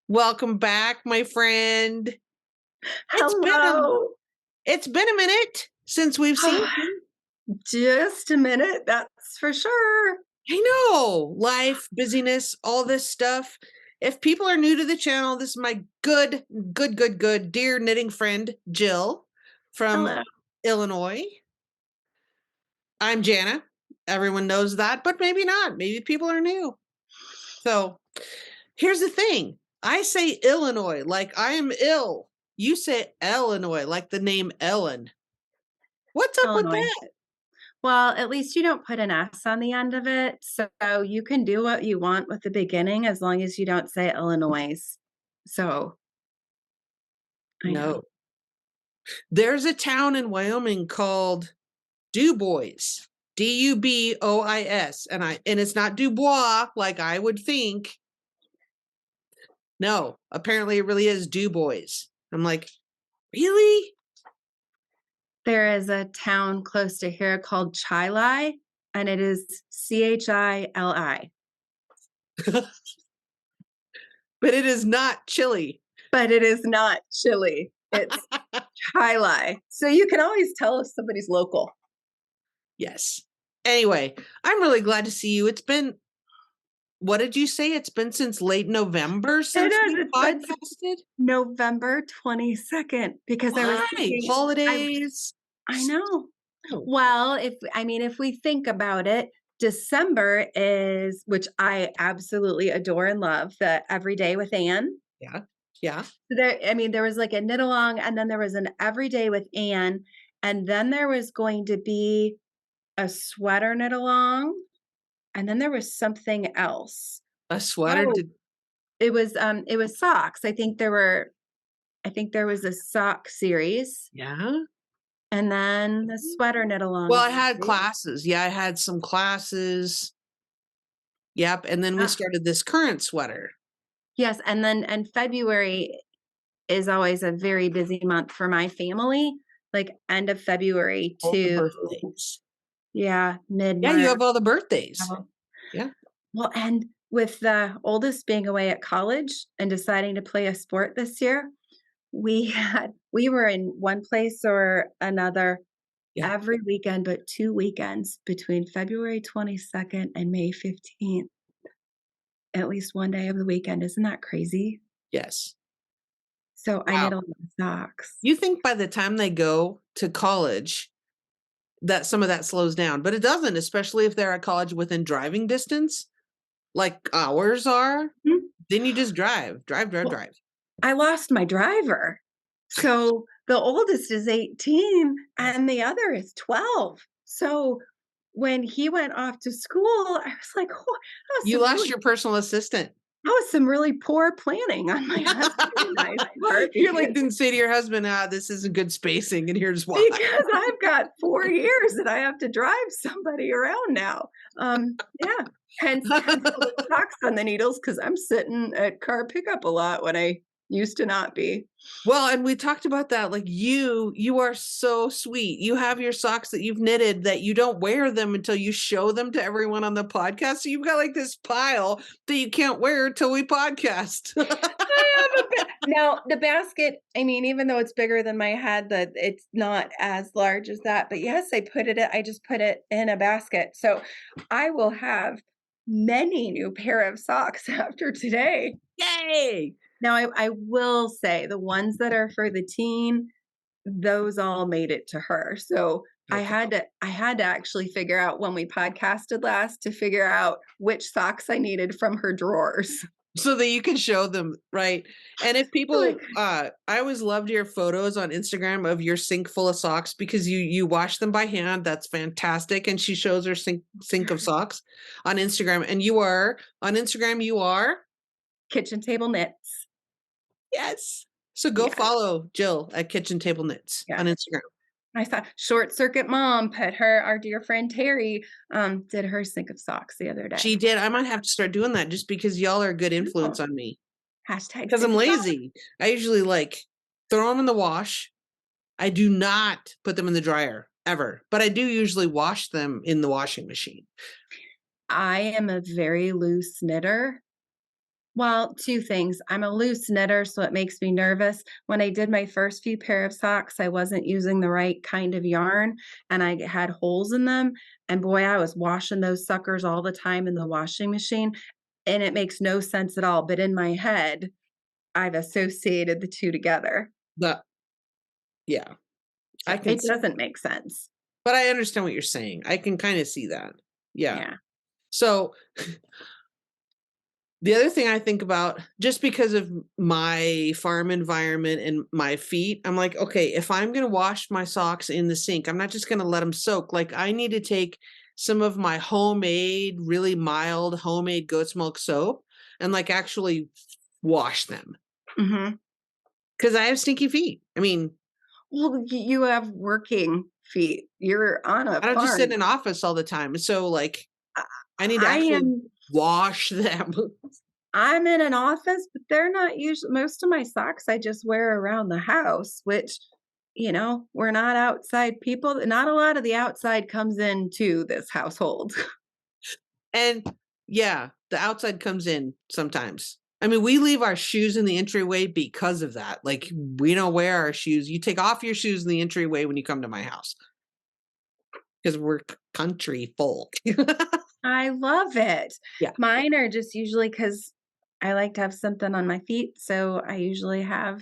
Welcome back, my friend. It's been a Hello. it's been a minute since we've seen you. Just a minute, that's for sure. I know, life, busyness, all this stuff. If people are new to the channel, this is my good, dear knitting friend, Jill from Hello. Illinois. I'm Jana. Everyone knows that, but maybe not. Maybe people are new. So here's the thing. I say Illinois like I am ill. You say Illinois like the name Ellen. What's up with Illinois. that? Well, at least you don't put an S on the end of it, so you can do what you want with the beginning as long as you don't say Illinois. So, I know. No. There's a town in Wyoming called Dubois. Dubois. And it's not Dubois like I would think. No, apparently it really is Dubois. I'm like, really? There is a town close to here called Chili, and it is Chili. But it is not chili. But it is not chili. It's Chili. So you can always tell if somebody's local. Yes. Anyway, I'm really glad to see you. It's been, what did you say? It's been since late November since we podcasted? November 22nd, because I was Why? thinking, Holidays. I know. Oh, Well, if we think about it, December is, which I absolutely adore and love, the Everyday with Anne. yeah. Yeah. There was like a knit along, and then there was an Everyday with Anne, and then there was going to be a sweater knit along, and then there was something else. A sweater? Oh, it was socks. I think there was a sock series. Yeah. And then the sweater knit along. Well, I had classes. Yeah, I had some classes. Yep. And then we started this current sweater. Yes. And February is always a very busy month for my family, like end of February All the to, birthdays. yeah, Yeah, mid-March. you have all the birthdays. Yeah. Well, and with the oldest being away at college and deciding to play a sport this year, we were in one place or another every weekend, but 2 weekends between February 22nd and May 15th. At least one day of the weekend. Isn't that crazy? Yes. So I Wow. knit a lot of socks. You think by the time they go to college that some of that slows down, but it doesn't, especially if they're at college within driving distance, like ours are. Mhm. Then you just drive. Well, I lost my driver. So the oldest is 18 and the other is 12. So when he went off to school, I was like, "Oh, You lost your personal assistant. that was some really poor planning on my husband and I's part." You like didn't say to your husband, this isn't good spacing, and here's why. Because I've got 4 years that I have to drive somebody around now. Yeah, hence all the socks on the needles because I'm sitting at car pickup a lot when I used to not be. Well, and we talked about that. Like you are so sweet. You have your socks that you've knitted that you don't wear them until you show them to everyone on the podcast. So you've got like this pile that you can't wear till we podcast. Now the basket, I mean, even though it's bigger than my head, that it's not as large as that. But yes, I just put it in a basket. So I will have many new pair of socks after today. Yay! Now, I will say the ones that are for the teen, those all made it to her. So I had to actually figure out when we podcasted last to figure out which socks I needed from her drawers. So that you can show them, right? And if people, I always loved your photos on Instagram of your sink full of socks because you wash them by hand. That's fantastic. And she shows her sink of socks on Instagram. And you are on Instagram. You are Kitchen Table Knits. Yes. So go follow Jill at Kitchen Table Knits on Instagram. I saw Short Circuit Mom our dear friend Terry, did her sink of socks the other day. She did. I might have to start doing that just because y'all are a good influence on me. Hashtag because I'm lazy. I usually like throw them in the wash. I do not put them in the dryer ever, but I do usually wash them in the washing machine. I am a very loose knitter. Well, 2 things. I'm a loose knitter, so it makes me nervous. When I did my first few pair of socks, I wasn't using the right kind of yarn and I had holes in them. And boy, I was washing those suckers all the time in the washing machine. And it makes no sense at all. But in my head, I've associated the 2 together. The yeah, I can It see, doesn't make sense. but I understand what you're saying. I can kind of see that. Yeah. Yeah. So the other thing I think about, just because of my farm environment and my feet, I'm like, okay, if I'm going to wash my socks in the sink, I'm not just going to let them soak. Like, I need to take some of my homemade, really mild homemade goat's milk soap and like actually wash them Mhm. because I have stinky feet. I mean, Well, you have working feet. You're on a I don't just sit in farm. an office all the time. So, like, I I need to I actually am wash them. I'm in an office, but they're not usually most of my socks I just wear around the house, which, we're not outside people. Not a lot of the outside comes into this household. And yeah, the outside comes in sometimes. I mean, we leave our shoes in the entryway because of that. Like, we don't wear our shoes. You take off your shoes in the entryway when you come to my house because we're country folk. I love it. Yeah. Mine are just usually because I like to have something on my feet, so I usually have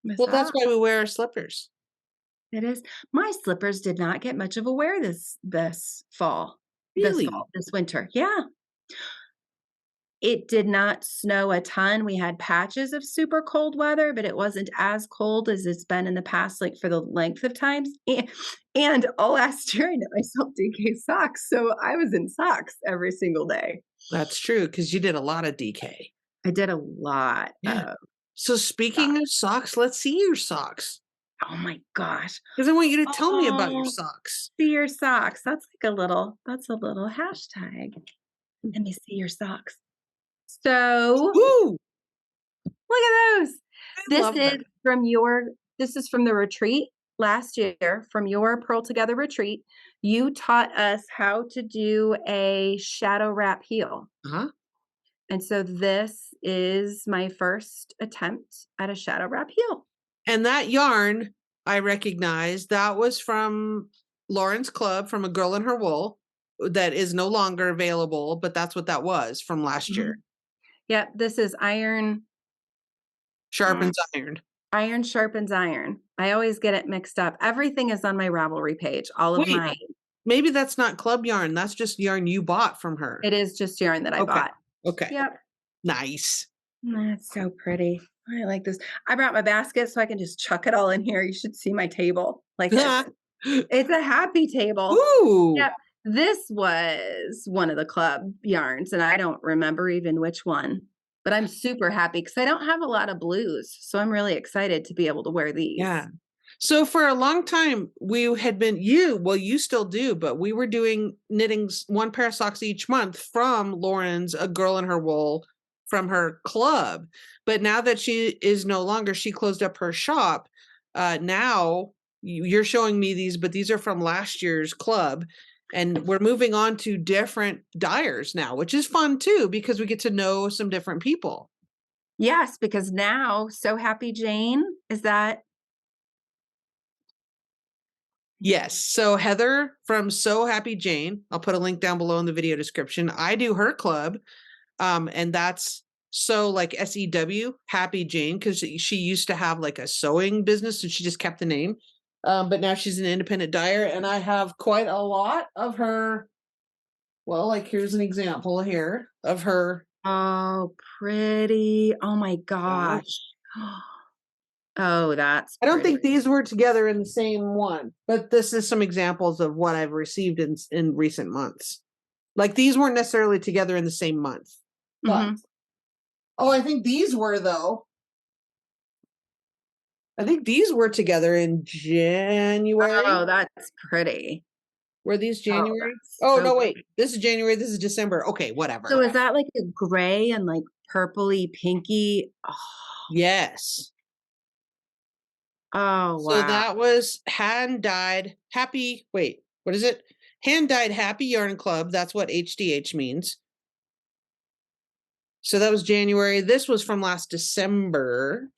my Well, that's socks. why we wear our slippers. It is. My slippers did not get much of a wear this fall. Really? This winter. Yeah. It did not snow a ton. We had patches of super cold weather, but it wasn't as cold as it's been in the past, like, for the length of times, and all last year, I knit myself DK socks, so I was in socks every single day. That's true because you did a lot of DK. I did a lot Yeah. of So, speaking socks. of socks, let's see your socks Oh my gosh. because I want you to tell me about your Oh, socks. see your socks. That's a little hashtag. Let me see your socks. So Ooh, look at those. I This love is that. this is from the retreat last year, from your Pearl Together retreat. You taught us how to do a shadow wrap heel. Huh? And so this is my first attempt at a shadow wrap heel. And that yarn, I recognize, that was from Lauren's Club, from A Girl in Her Wool, that is no longer available, but that's what that was from last year. Mhm. Yep, this is iron. Sharpens iron. Iron sharpens iron. I always get it mixed up. Everything is on my Ravelry page. All of Wait, my maybe that's not club yarn. That's just yarn you bought from her. It is just yarn that I Okay. bought. Okay. Yep. Nice. That's so pretty. I like this. I brought my basket so I can just chuck it all in here. You should see my table. Like it's a happy table. Ooh. Yep. This was one of the club yarns, and I don't remember even which one. But I'm super happy because I don't have a lot of blues. So I'm really excited to be able to wear these. Yeah. So for a long time, we had been well, you still do, but we were doing knitting one pair of socks each month from Lauren's A Girl in Her Wool from her club. But now that she is no longer, she closed up her shop. Now you're showing me these, but these are from last year's club. And we're moving on to different dyers now, which is fun too, because we get to know some different people. Yes, because now So Happy Jane, is that Yes. So Heather from So Happy Jane, I'll put a link down below in the video description. I do her club. And that's so like SEW Happy Jane, because she used to have like a sewing business and she just kept the name. But now she's an independent dyer, and I have quite a lot of her. Well, like here's an example here of her. Oh, pretty. Oh my gosh. Oh, that's I don't pretty. think these were together in the same one, but this is some examples of what I've received in recent months. Like these weren't necessarily together in the same month, but Mhm. oh, I think these were though. I think these were together in January. Oh, that's pretty. Were these Oh, January? that's Oh, so no, pretty. wait. This is January. This is December. Okay, whatever. So is that like a gray and like purpley pinky? Oh, Yes. oh So wow. that was hand dyed happy. Wait, what is it? Hand dyed happy yarn club. That's what HDH means. So that was January. This was from last December.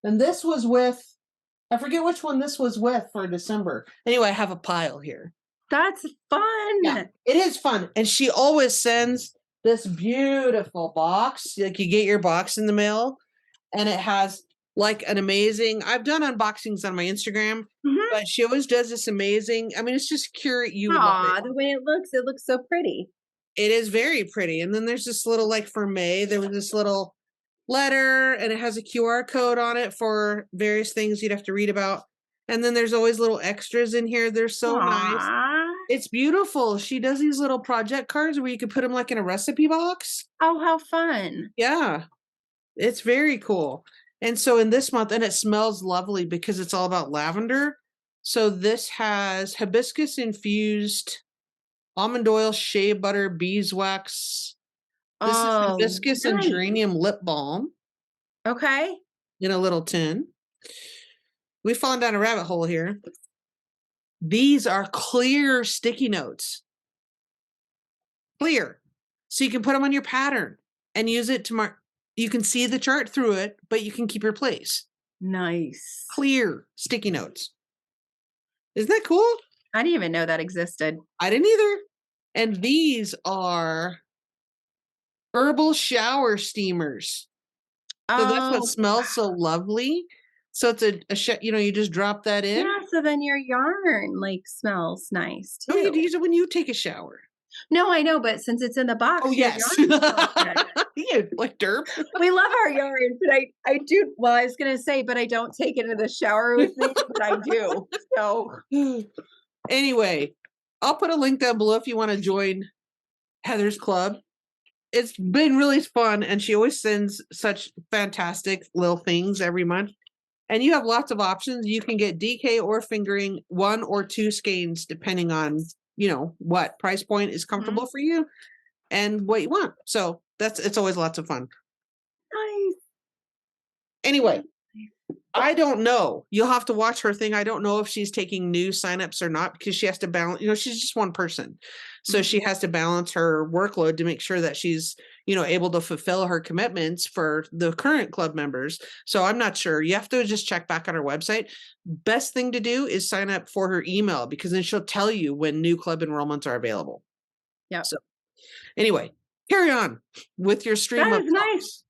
And this was with, I forget which one this was with for December. Anyway, I have a pile here. That's fun. Yeah, it is fun. And she always sends this beautiful box. Like you get your box in the mail and it has like an amazing, I've done unboxings on my Instagram, but she always does this amazing. I mean, it's just cute. You would love it. The way it looks so pretty. It is very pretty. And then there's this little, like for May, there was this little letter and it has a QR code on it for various things you'd have to read about. And then there's always little extras in here. They're so nice. It's beautiful. She does these little project cards where you could put them like in a recipe box. Oh, how fun. Yeah. It's very cool. And so in this month, and it smells lovely because it's all about lavender. So this has hibiscus infused almond oil, shea butter, beeswax. This is hibiscus and geranium lip balm. Okay. In a little tin. We've fallen down a rabbit hole here. These are clear sticky notes. Clear. So you can put them on your pattern and use it to mark. You can see the chart through it, but you can keep your place. Nice. Clear sticky notes. Isn't that cool? I didn't even know that existed. I didn't either. And these are herbal shower steamers. So that's what smells so lovely. So it's you just drop that in. Yeah, so then your yarn like smells nice too. Oh, you use it when you take a shower. No, I know, but since it's in the box. Oh, yes. Yeah, like derp. We love our yarn, but I do. Well, I was going to say, but I don't take it into the shower with me, but I do. So anyway, I'll put a link down below if you want to join Heather's club. It's been really fun, and she always sends such fantastic little things every month. And you have lots of options. You can get DK or fingering 1 or 2 skeins, depending on, what price point is comfortable for you and what you want. So it's always lots of fun. Nice. Anyway, I don't know. You'll have to watch her thing. I don't know if she's taking new signups or not because she has to balance, she's just one person. So she has to balance her workload to make sure that she's, able to fulfill her commitments for the current club members. So I'm not sure. You have to just check back on her website. Best thing to do is sign up for her email because then she'll tell you when new club enrollments are available. Yeah. So anyway, carry on with your stream. That is nice.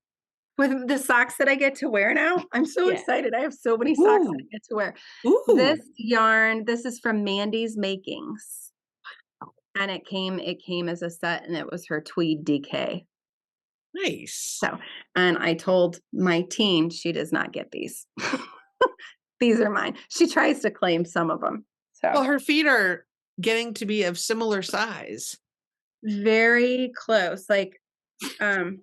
With the socks that I get to wear now, I'm so excited. I have so many socks that I get to wear. Ooh. This yarn, this is from Mandi's Makings. And it came as a set and it was her tweed DK. Nice. So, and I told my team she does not get these. These are mine. She tries to claim some of them. So, well, her feet are getting to be of similar size. Very close. Like, I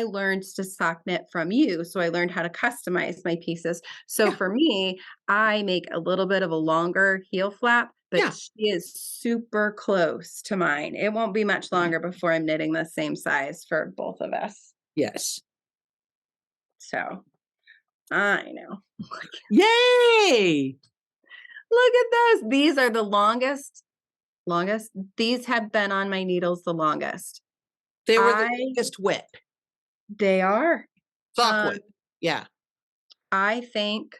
learned to sock knit from you. So I learned how to customize my pieces. So for me, I make a little bit of a longer heel flap, but she is super close to mine. It won't be much longer before I'm knitting the same size for both of us. Yes. So I know. Yay! Look at those. These are the longest. These have been on my needles the longest. They were the longest whip. They are. Sock whip. Yeah. I think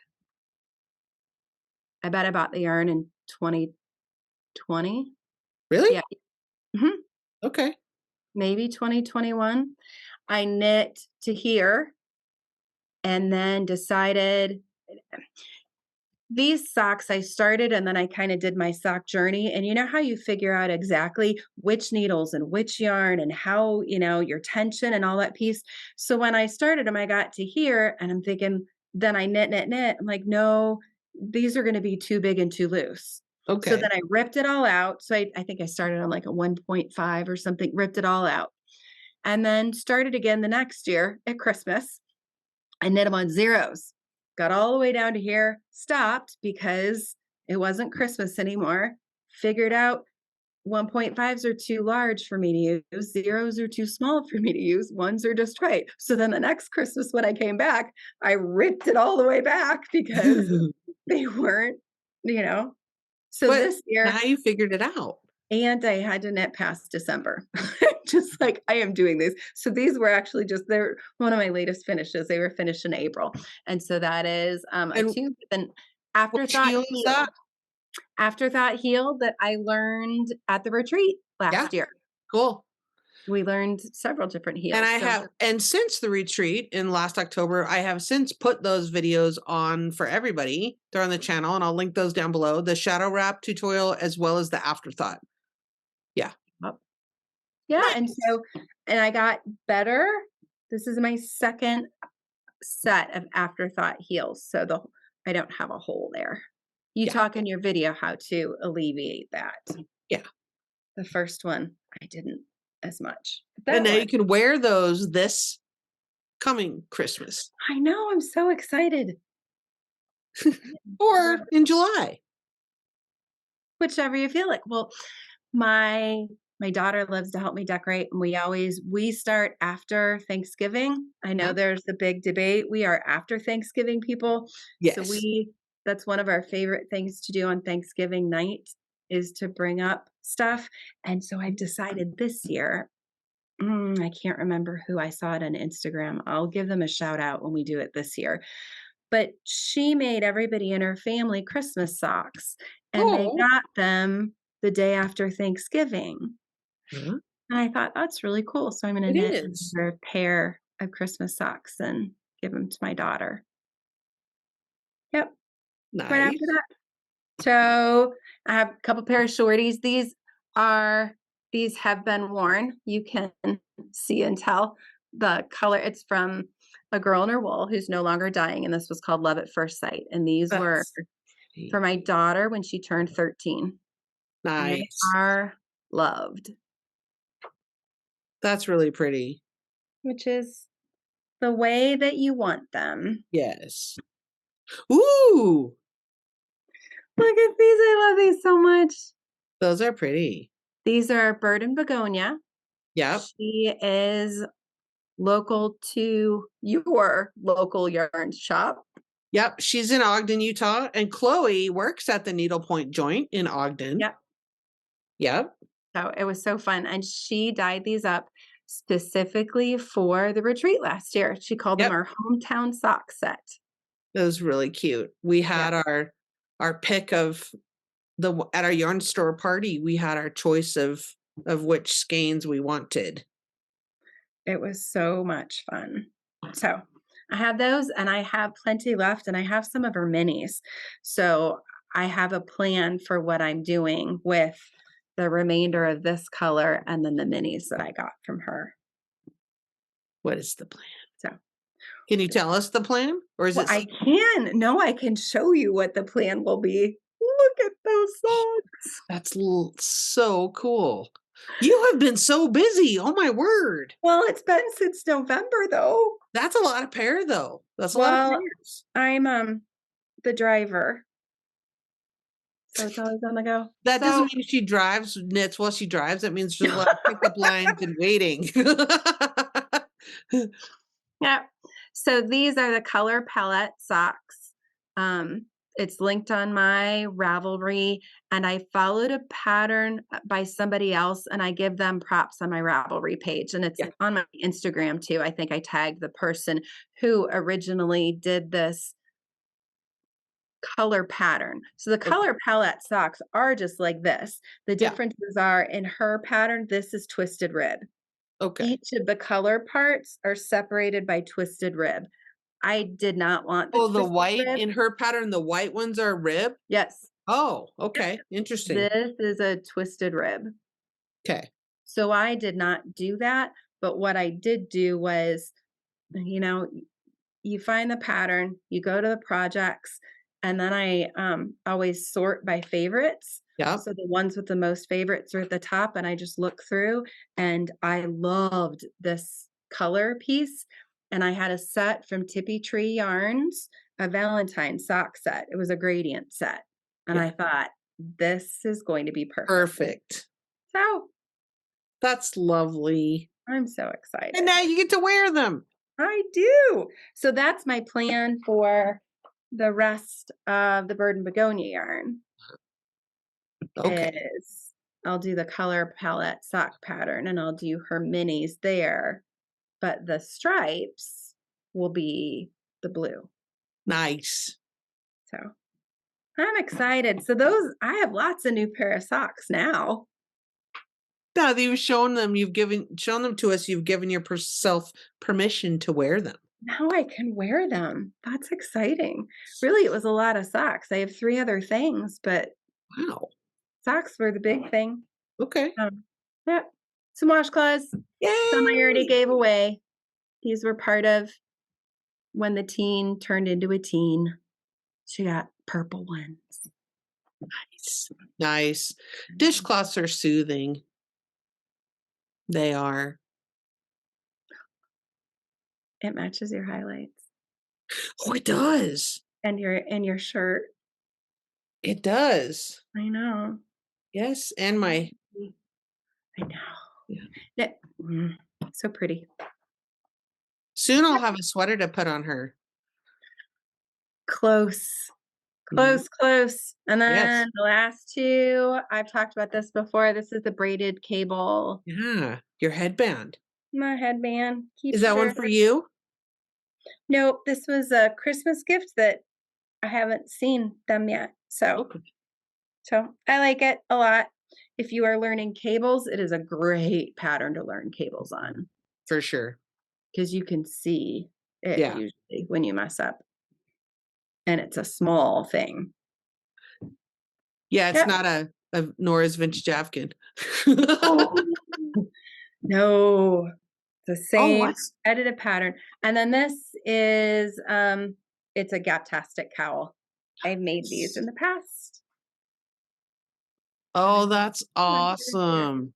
I bet I bought the yarn in 2020. Really? Yeah. Mm-hmm. Okay. Maybe 2021. I knit to here and then decided these socks I started and then I kind of did my sock journey. And you know how you figure out exactly which needles and which yarn and how, your tension and all that piece. So when I started them, I got to here and I'm thinking, then I knit. I'm like, no, these are going to be too big and too loose. Okay. So then I ripped it all out. So I think I started on like a 1.5 or something, ripped it all out. And then started again the next year at Christmas. I knit them on zeros. Got all the way down to here, stopped because it wasn't Christmas anymore. Figured out 1.5s are too large for me to use. Zeros are too small for me to use. Ones are just right. So then the next Christmas when I came back, I ripped it all the way back because they weren't, So but this year. now you figured it out. And I had to knit past December. just like, I am doing these. So these were actually they're one of my latest finishes. They were finished in April. And so that is a And tube with an which afterthought heel is that? heel. Afterthought heel that I learned at the retreat Yeah, last year. cool. We learned several different And heels. I So have, and since the retreat in last October, I have since put those videos on for everybody. They're on the channel, and I'll link those down below. The shadow wrap tutorial as well as the afterthought. Yeah. Yep. Yeah, and Nice. so and I got better. This is my second set of afterthought heels, so I don't have a hole there. You Yeah. talk in your video how to alleviate that. Yeah. The first one, I didn't as much. And That now one, you can wear those this coming Christmas I know, I'm so excited. or in July. Whichever you feel like. Well, my daughter loves to help me decorate, and we start after Thanksgiving. I know Yeah. there's the big debate. We are after Thanksgiving people. So Yes. that's one of our favorite things to do on Thanksgiving night is to bring up stuff. And so I've decided this year, I can't remember who I saw it on Instagram. I'll give them a shout out when we do it this year. But she made everybody in her family Christmas socks, and they Oh, got them the day after Thanksgiving. yeah, And I thought, "That's really cool." So I'm gonna it knit is. another pair of Christmas socks and give them to my daughter. Yep, right after Nice. that. So I have a couple pair of shorties. These have been worn. You can see and tell the color. It's from a girl in her wool who's no longer dyeing, and this was called Love at First Sight. And these were That's for my daughter when she turned 13, and they nice. are loved, That's really pretty. which is the way that you want them. Yes. Ooh, Look at these. I love these so much. those are pretty. These are Bird and Begonia. Yep. She is local to your local yarn shop. Yep. She's in Ogden, Utah, and Chloe works at the Needlepoint Joint in Ogden. Yep. Yep. So it was so fun. And she dyed these up specifically for the retreat last year. She called them Yep. our hometown sock set. It was really cute. We Yeah. had our pick of at our yarn store party. We had our choice of which skeins we wanted. It was so much fun. So I have those and I have plenty left and I have some of her minis. So I have a plan for what I'm doing with the remainder of this color and then the minis that I got from her. What is the plan? So Can you tell us the plan, or is well, it? I can. No, I can show you what the plan will be. Look at those socks. That's so cool. You have been so busy. Oh my word. Well, it's been since November though. That's a lot of pair though. That's a lot of Well, pairs. I'm the driver. So it's always on the go. That So doesn't mean she drives knits while she drives. That means there's a lot of pickup lines and waiting. yeah. So these are the color palette socks. It's linked on my Ravelry, and I followed a pattern by somebody else, and I give them props on my Ravelry page, and it's Yeah. on my Instagram too. I think I tagged the person who originally did this color pattern. So the color palette socks are just like this. The Yeah. differences are in her pattern, this is twisted rib. Okay. Each of the color parts are separated by twisted rib. I did not want the Oh, the twisted white rib. in her pattern, the white ones are rib? Yes. Oh, okay. Interesting. This is a twisted rib. Okay. So I did not do that, but what I did do was, you find the pattern, you go to the projects, and then I always sort by favorites. Yeah. So the ones with the most favorites are at the top, and I just look through, and I loved this color piece. And I had a set from Tippy Tree Yarns, a Valentine sock set. It was a gradient set. And Yeah. I thought, this is going to be perfect. Perfect. So That's lovely. I'm so excited. And now you get to wear them. I do. So that's my plan for the rest of the Bird and Begonia yarn. Okay. Is I'll do the color palette sock pattern and I'll do her minis there, but the stripes will be the blue. Nice. So I'm excited. So those, I have lots of new pair of socks now. Now that you've shown them, shown them to us, you've given yourself permission to wear them. Now I can wear them. That's exciting. Really, it was a lot of socks. I have 3 other things, but Wow. socks were the big thing. Okay. Yep. Some washcloths. Some I already Yay! gave away. These were part of when the teen turned into a teen. She got purple ones. Nice. Nice. Dishcloths are soothing. They are. It matches your highlights Oh, it does. and your shirt. It does. I know. Yes, and my I know. Yeah. That so pretty. Soon I'll have a sweater to put on her. Close. Mhm. Close. And Yes. then the last 2, I've talked about this before. This is the braided cable. Yeah, your headband. My headband. Is that one for you? Nope, this was a Christmas gift that I haven't seen them yet. Okay. So I like it a lot. If you are learning cables, it is a great pattern to learn cables on For sure. because you can see it Yeah. usually when you mess up. And it's a small thing. Yeah, it's Yep. not a Nora's vintage Afghan. Oh, no, the Oh, same what? edited pattern. And then this is it's a Gaptastic cowl. I've made these in the past. Oh, that's One here. awesome.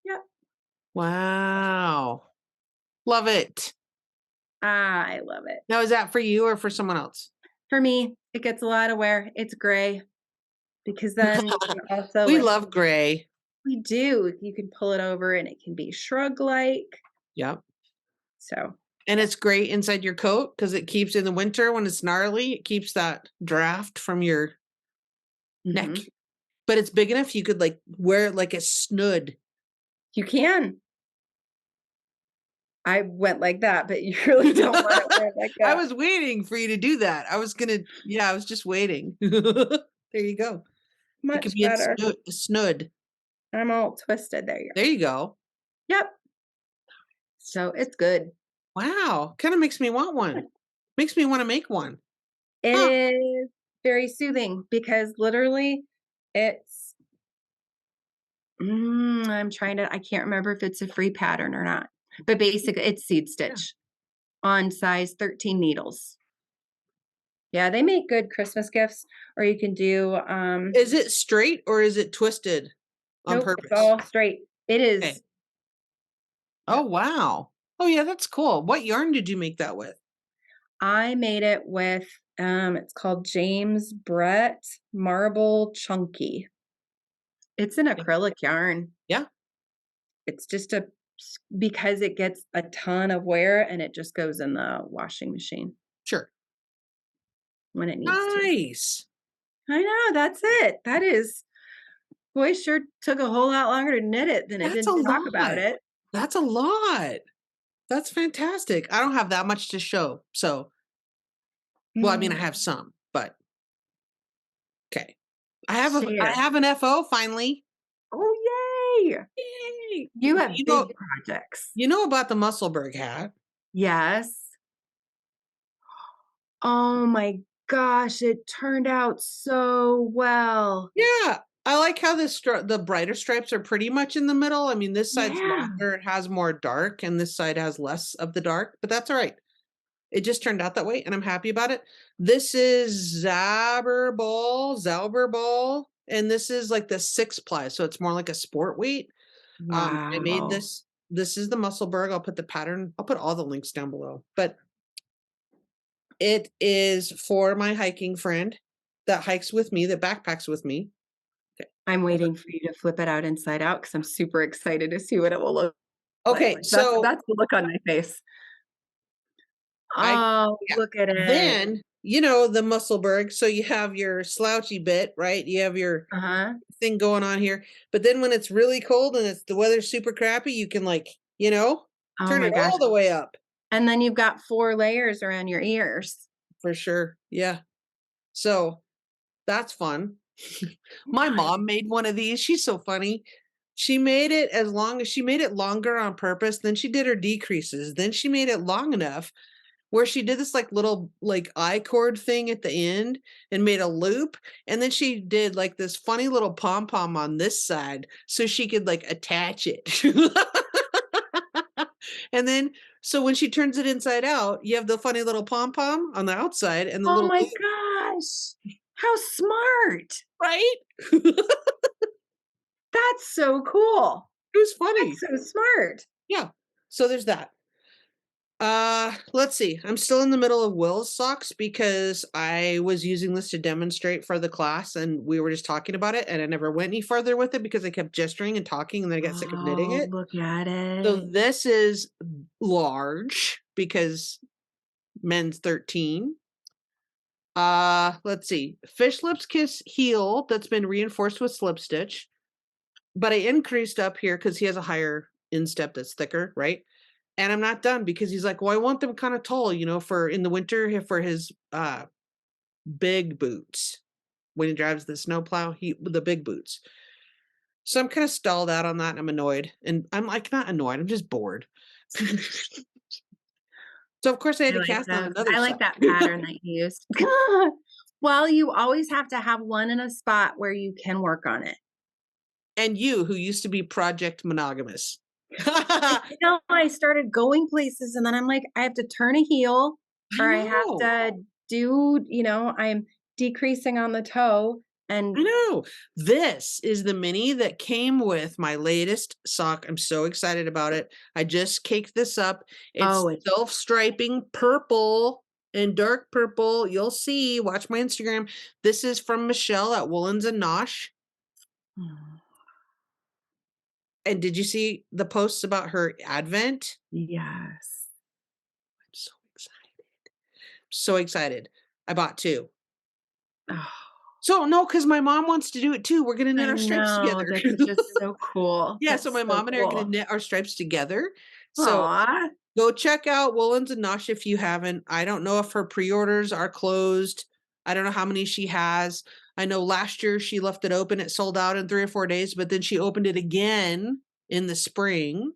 Yep. Wow. Love it. I love it. Now, is that for you or for someone else? For me, it gets a lot of wear. It's gray because then you can also We like love gray. we do. You can pull it over and it can be shrug-like. Yep. So And it's great inside your coat because it keeps in the winter when it's gnarly, it keeps that draft from your neck. mhm. But it's big enough you could like wear it like a snood. You can. I went like that, but you really don't want to wear it like I that. was waiting for you to do that. I was just waiting. There you go. It Much could be better. a snood. I'm all twisted. There you go. There you go. Yep. So it's good. Wow. Kind of makes me want one. Makes me want to make one. It Huh. is very soothing because literally it's I can't remember if it's a free pattern or not. But basically it's seed stitch on size 13 needles. Yeah, they make good Christmas gifts, or you can do Is it straight or is it twisted on nope, purpose? it's all straight. It is. Okay. Oh, wow. Oh, yeah, that's cool. What yarn did you make that with? I made it with it's called James Brett Marble Chunky. It's an acrylic yarn. Yeah, It's just because it gets a ton of wear and it just goes in the washing machine sure. when it needs to. Nice. I know, that's it. That is boy, sure took a whole lot longer to knit it than it That's did a to talk about lot. it. That's a lot. That's fantastic. I don't have that much to show. So, well, I mean, I have some, but okay. I Share. have an FO finally. Oh, yay! Yay. You have You big know, projects. you know about the Musselburgh hat. Yes. Oh my gosh, it turned out so well. Yeah. I like how the brighter stripes are pretty much in the middle. I mean, this side's Yeah. longer, it has more dark, and this side has less of the dark, but that's all right. It just turned out that way, and I'm happy about it. This is Zauberball, and this is like the 6-ply, so it's more like a sport weight. I made Wow. this. This is the Musselburgh. I'll put the pattern. I'll put all the links down below. But it is for my hiking friend that hikes with me, that backpacks with me. Okay. I'm waiting for you to flip it out inside out because I'm super excited to see what it will look Okay, like. so That's the look on my face. I Oh, yeah. look at it. Then, you know, the Musselburgh, so you have your slouchy bit, right? You have your Uh-huh. thing going on here. But then when it's really cold and the weather's super crappy, you can like, you know, Oh turn my it gosh. all the way up And then you've got 4 layers around your ears. for sure. Yeah. So that's fun. My Nice. mom made one of these. She's so funny. She made it as long as she made it longer on purpose. Then she did her decreases. Then she made it long enough where she did this like little like I cord thing at the end and made a loop. And then she did like this funny little pom pom on this side so she could like attach it. And then so when she turns it inside out, you have the funny little pom pom on the outside and the Oh little my loop, gosh. How smart. right? It That's so cool. was That's funny. so smart. Yeah. So there's that. Let's see. I'm still in the middle of Will's socks because I was using this to demonstrate for the class and we were just talking about it and I never went any further with it because I kept gesturing and talking and then I got sick of knitting Oh, it. look at So it. this is large because men's 13. Let's see. Fish lips kiss heel that's been reinforced with slip stitch, but I increased up here because he has a higher instep that's thicker, right? And I'm not done because he's like, well, I want them kind of tall, you know, for in the winter for his big boots. When he drives the snowplow, the big boots. So I'm kind of stalled out on that and I'm annoyed. And I'm like not annoyed, I'm just bored. So of course I had I to like cast on those. another I like sock. that pattern that you used. Well, you always have to have one in a spot where you can work on it. And you, who used to be project monogamous. I started going places and then I'm like, I have to turn a heel I or I have know. to I'm decreasing on the toe and I know. This is the mini that came with my latest sock. I'm so excited about it. I just caked this up. It's oh, it's self-striping purple and dark purple. You'll see. Watch my Instagram. This is from Michelle at Woolens Nosh. mm, And did you see the posts about her advent? yes. I'm so excited. So excited. I bought two. Oh, So no, because my mom wants to do it too. We're gonna knit I our stripes know. together. This is just so cool. Yeah, so That's my so mom and I are gonna cool. knit our stripes together. So Aw. go check out Woolens and Nosh if you haven't. I don't know if her pre-orders are closed. I don't know how many she has. I know last year she left it open. It sold out in 3 or 4 days, but then she opened it again in the spring.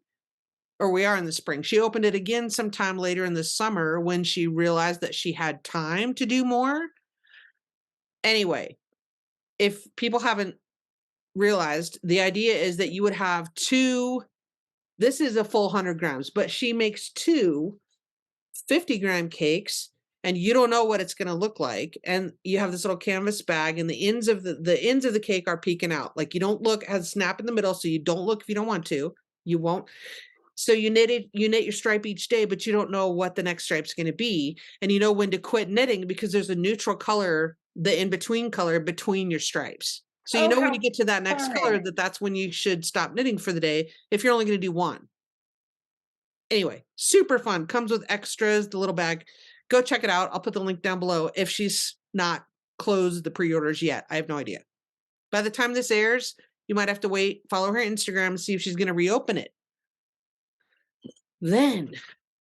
Or we are in the spring. She opened it again sometime later in the summer when she realized that she had time to do more. Anyway, if people haven't realized, the idea is that you would have two. This is a full 100 grams, but she makes two 50-gram cakes and you don't know what it's going to look like. And you have this little canvas bag and the ends of the ends of the cake are peeking out. Like you don't look, has a snap in the middle. So you don't look if you don't want to, you won't. So you knit your stripe each day, but you don't know what the next stripe's going to be. And you know when to quit knitting because there's a neutral color, the in-between color between your stripes. So you Oh, know when how you get to that next color fun. that's when you should stop knitting for the day if you're only going to do one. Anyway, super fun. Comes with extras, the little bag. Go check it out. I'll put the link down below if she's not closed the pre-orders yet. I have no idea. By the time this airs, you might have to wait, follow her Instagram, and see if she's going to reopen it. Then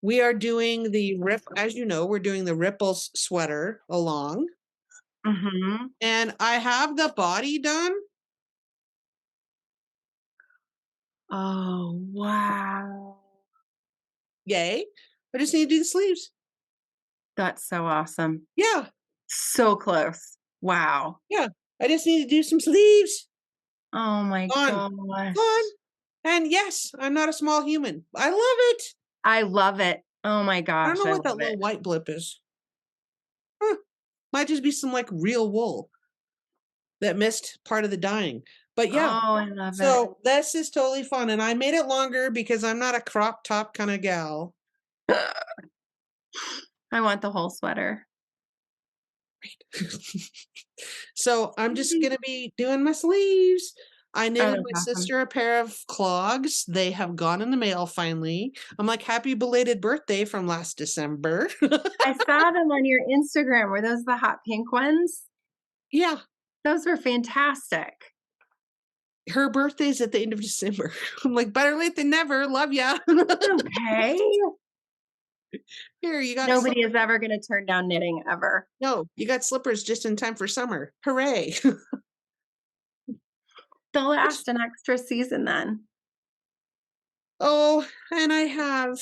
we are doing the as you know, we're doing the Ripples sweater along. Mhm. And I have the body done. Oh, wow. Yay. I just need to do the sleeves. That's so awesome. Yeah. So close. Wow. Yeah. I just need to do some sleeves. Oh my Fun. Fun. gosh. And yes, I'm not a small human. I love it. I love it. Oh my I don't gosh, know I what love that it. little white blip is. Huh. Might just be some like real wool that missed part of the dyeing. But Oh, yeah, I love it. so this is totally fun. And I made it longer because I'm not a crop top kind of gal. I want the whole sweater. So I'm just going to be doing my sleeves. I Oh, knitted that's my awesome. sister a pair of clogs. They have gone in the mail finally. I'm like, happy belated birthday from last December. I saw them on your Instagram. Were those the hot pink ones? Yeah, Those were fantastic. her birthday's at the end of December. I'm like, better late than never. Love ya. Okay. Here, you got Nobody slippers. is ever gonna turn down knitting ever. No, you got slippers just in time for summer. Hooray. They'll Which last an extra season then. Oh, and I have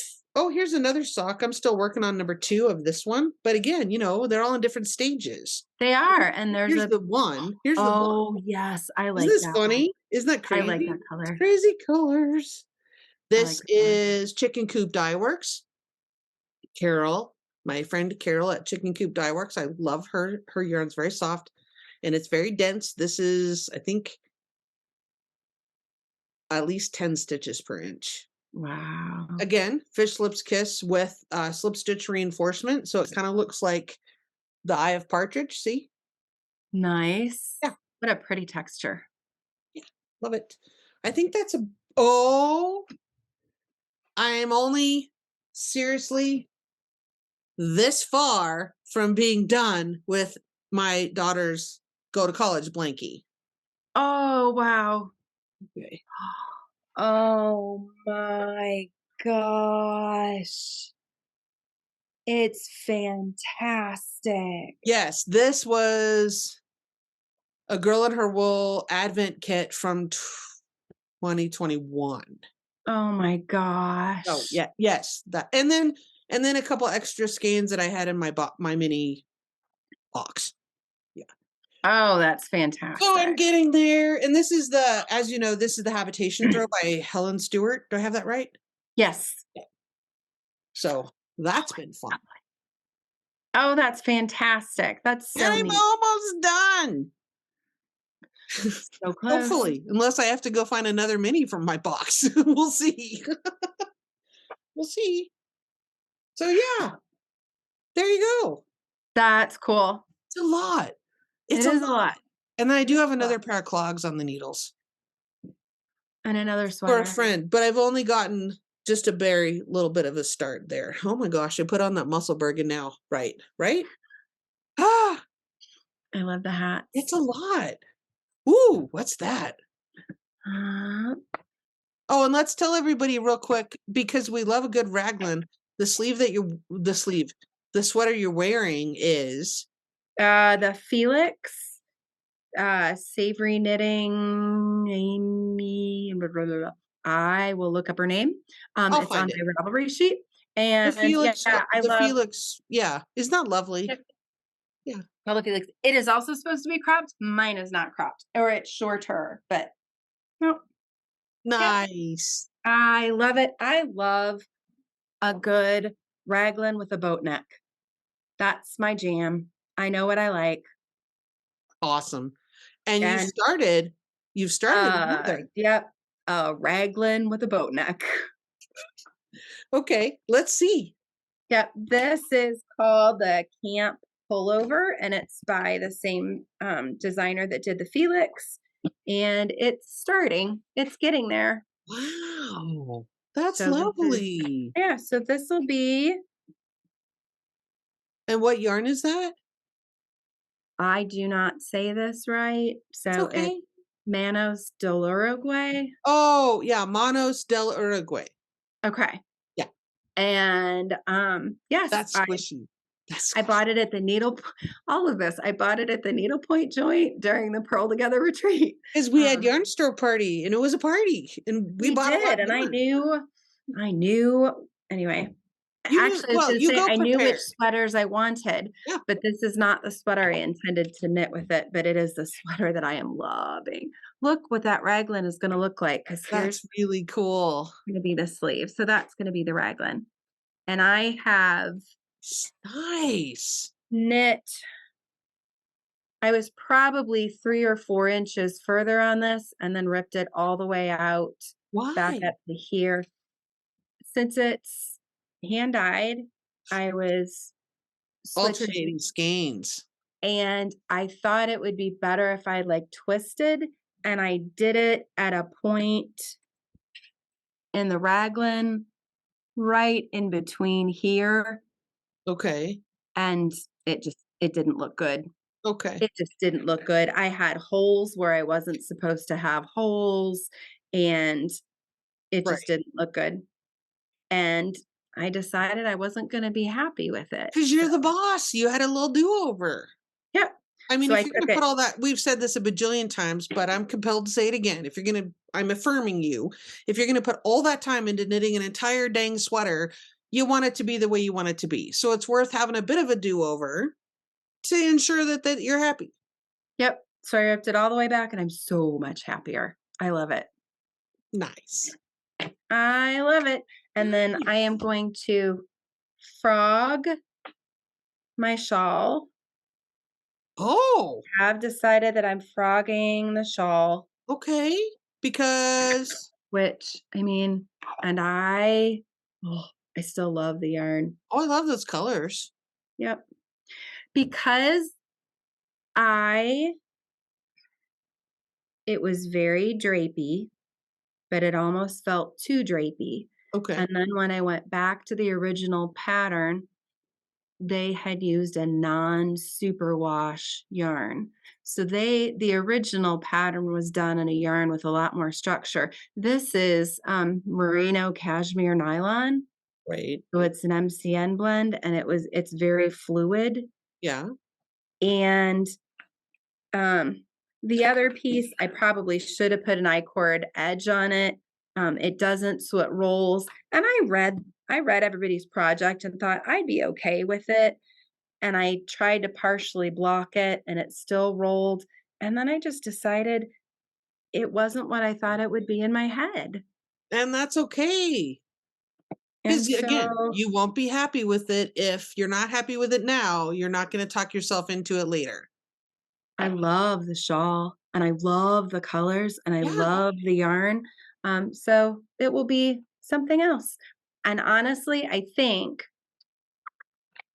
here's another sock. I'm still working on number 2 of this one. But again, they're all in different stages. They are, and there's Here's a the one. Here's the one. oh, yes, I Isn't like this that one. funny? Isn't that I like crazy? that It's color. crazy colors. I like This that color. is Chicken Coop Dyeworks. Carol, my friend Carol at Chicken Coop Dyeworks. I love her. Her yarn's very soft and it's very dense. This is, I think, at least 10 stitches per inch. Wow. Again, fish lips kiss with slip stitch reinforcement. So it kind of looks like the eye of partridge. See? Nice. Yeah. What a pretty texture. Yeah. Love it. I think that's oh, I'm only seriously this far from being done with my daughter's go to college blankie. Oh, wow. Okay. Oh my gosh. It's fantastic. Yes, this was a Girl in Her Wool Advent kit from 2021. Oh my Oh, gosh. yeah, yes, that and then a couple extra skeins that I had in my mini box. Yeah. Oh, that's So I'm fantastic. getting there, and this is as you know, this is the Habitation Throw by Helen Stewart. Do I have that right? Yes. Yeah. So that's been fun. Oh, that's fantastic. That's And so I'm neat. almost done. So close. Hopefully, unless I have to go find another mini from my box. We'll see. We'll see. So yeah, there you go. That's cool. It's a lot. It It's a is a lot. lot. And then I do have another pair of clogs on the needles And another for a sweater. friend, but I've only gotten just a very little bit of a start there. Oh my gosh, I put on that muscle bergen now. Right, right? Ah, I love the hats. it's a lot. Ooh, what's that? Uh, Oh, and let's tell everybody real quick because we love a good raglan. The sweater you're wearing is the Felix, Savory Knitting, Amy, blah, blah, blah, blah. I will look up her name. I'll It's on find it. my Ravelry sheet. And yeah, I The love Felix, yeah, isn't that lovely? it. Yeah. Well, the Felix. It is also supposed to be cropped. Mine is not cropped, or it's shorter, but no. Yeah, Nice. I love it. I love a good raglan with a boat neck. That's my jam. I know what I like. Awesome. And And you've started another. yep, a raglan with a boat neck. Okay, let's see. Yep, this is called the Camp Pullover, and it's by the same designer that did the Felix. And it's starting. It's getting there. Wow. That's So this is lovely. yeah. So this will be. And what yarn is that? I do not say this right, It's so it's okay. Manos del Uruguay. Oh, yeah, Manos del Uruguay. Okay. Yeah, And yes, that's squishy. I bought it at the all of this. I bought it at the needlepoint joint during the Purl Together retreat. Because we had yarn store party, and it was a party, and we We bought a lot did, of and yarn. I knew anyway. Actually, I was gonna You say go I knew which prepared. sweaters I wanted, Yeah, but this is not the sweater I intended to knit with it, but it is the sweater that I am loving. Look what that raglan is gonna look like, because here's that's really cool. gonna be the sleeve. So that's gonna be the raglan. And I have Nice. knit I was probably 3 or 4 inches further on this and then ripped it all the way out back Why? up to here. Since it's hand dyed, I was switching Alternating skeins. and I thought it would be better if I like twisted and I did it at a point in the raglan right in between here, Okay. and it didn't look good. Okay. It just didn't look good. I had holes where I wasn't supposed to have holes, and it Right. just didn't look good. And I decided I wasn't gonna be happy with it. 'Cause So, you're the boss. You had a little do-over. yep. I mean, So I if you're took gonna put it. all that, we've said this a bajillion times, but I'm compelled to say it again. If you're gonna, I'm affirming you. If you're gonna put all that time into knitting an entire dang sweater, you want it to be the way you want it to be. So it's worth having a bit of a do-over to ensure that you're happy. Yep. So I ripped it all the way back, and I'm so much happier. I love it. Nice. I love it. And then I am going to frog my shawl. Oh, I've decided that I'm frogging the shawl, okay. Because which I mean, and I still love the yarn. oh, I love those colors. Yep. Because I it was very drapey, but it almost felt too drapey. Okay. And then when I went back to the original pattern, they had used a non-superwash yarn. So the original pattern was done in a yarn with a lot more structure. This is merino cashmere nylon. Right. So it's an MCN blend, and it's very fluid. Yeah. And the other piece, I probably should have put an I-cord edge on it. It doesn't, so it rolls. And I read everybody's project and thought I'd be okay with it. And I tried to partially block it, and it still rolled. And then I just decided it wasn't what I thought it would be in my head. And that's okay. And Because again, so you won't be happy with it. If you're not happy with it now, you're not going to talk yourself into it later. I love the shawl, and I love the colors, and I Yeah. love the yarn. So it will be something else. And honestly, I think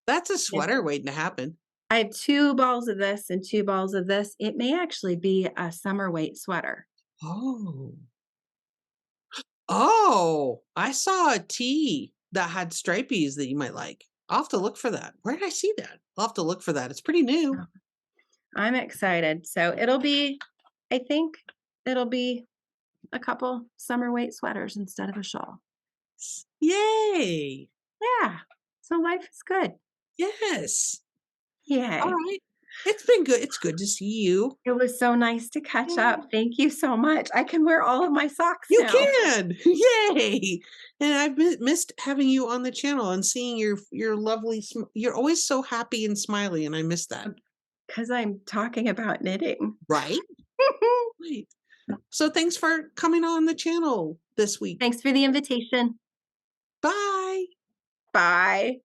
That's a if sweater waiting to happen. I have 2 balls of this and 2 balls of this, it may actually be a summer weight sweater. Oh. Oh, I saw a tee that had stripies that you might like. I'll have to look for that. Where did I see that? I'll have to look for that. It's pretty new. Oh, I'm excited. So I think it'll be a couple summer weight sweaters instead of a shawl. Yay. Yeah. So life is good. Yes. All Yay. right. It's been good. It's good to see you. It was so nice to catch up. Thank you so much. I can wear all of my socks You now. can. Yay. And I've missed having you on the channel and seeing your lovely you're always so happy and smiley, and I miss that. Because I'm talking about knitting. Right? Right. So thanks for coming on the channel this week. Thanks for the invitation. Bye. Bye.